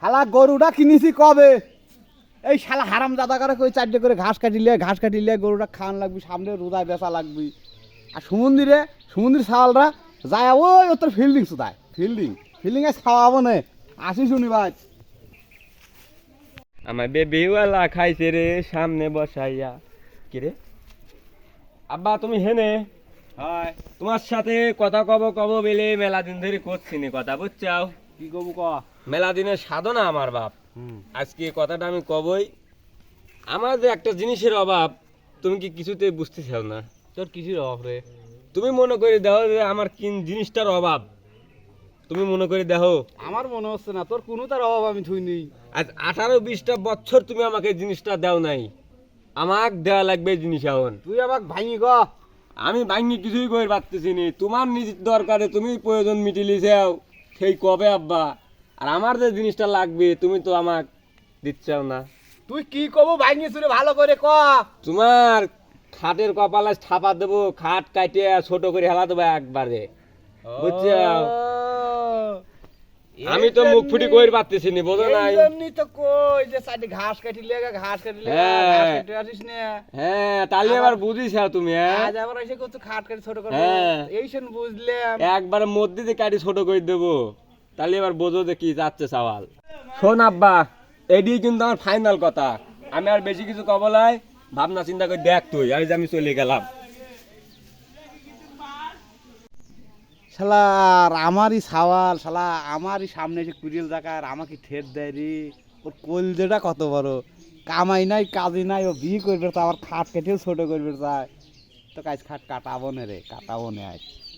শালা গরুটা কিনেছি কবে? এই শালা হারাম দাদা করে কই 4টে করে ঘাস কাটিলে গরুটা খান লাগবি, সামনে রোদায় বেচা লাগবি। আর সমুদ্রের ছাওয়ালরা যায় ওই তোর ফিল্ডিং সুদায়, ফিল্ডিংয়ে খাওয়াবো না। আসি শুনি ভাই। আমার বেবিওয়ালা খাইছে রে সামনে বসাইয়া। কি রে আব্বা তুমি হেনে? হয় তোমার সাথে কথা কব বলে মেলা দিন ধরে করছি নি কথা, বুঝছাও? কি কবু ক? মেলা দিনের সাধনা আমার বাপ। আজকে কথাটা আমি কবই। আমার যে একটা জিনিসের অভাব, তুমি কি কিছুতে বুঝতে চাও না? তোর কিসের অভাব রে? তুমি মনে করে দেখো যে আমার কি জিনিসটার অভাব, তুমি মনে করে দেখো। আমার মনে হচ্ছে না তোর কোনো তার অভাব আমি থুইনি। আজ 18-20টা বছর তুমি আমাকে জিনিসটা দাও নাই, আমাক দেওয়া লাগবে জিনিস এখন। তুই আমাক ভাঙি ক। আমি ভাঙ্গি কিছুই করে পারতেছি নি, তোমার নিজের দরকারে তুমি প্রয়োজন মিটিলি যাও সেই কবে আব্বা। আর আমার যে জিনিসটা লাগবে তুমি তো আমাক দিচ্ছাও না। তুই কি কবু ভাঙি রে ভালো করে ক। তোমার খাটের কপালে ছাপা দেবো, খাট কাটিয়ে ছোট করে হেলা দেবো একবারে, বুঝছো? আমি তো মুখ ফুটি কই পারতেছি নি, বোঝো নাই? এমনি তো কই যে সাইডে ঘাস কাটিলে ঘাস কাটতে আসিস না। হ্যাঁ তাহলে এবার বুঝিস তুমি। আজ আবার এসে কত খাট কাটি ছোট করে। হ্যাঁ এইসন বুঝলাম। একবার মধ্যে দিয়ে কাটি ছোট করে দেবো, তাহলে এবার বোঝো যে কি যাচ্ছে সওয়াল। শোন আব্বা, এডি কিন্তু আমার ফাইনাল কথা, আমি আর বেশি কিছু কব নাই। ভাবনা চিন্তা করে দেখ তুই, আমি চলে গেলাম। শালা আমারই সাওয়াল, শালা আমারই সামনে এসে কুড়িল জায়গা আর আমাকে ঠেট দেয় রে। ওর কলজেটা কত বড়, কামাই নাই কাজই নাই, ও বিয়ে করবে তো আবার খাট কেটেও ছোট করবে চায়। তো কাজ খাট কাটাবো না রে, কাটাবো না আজ।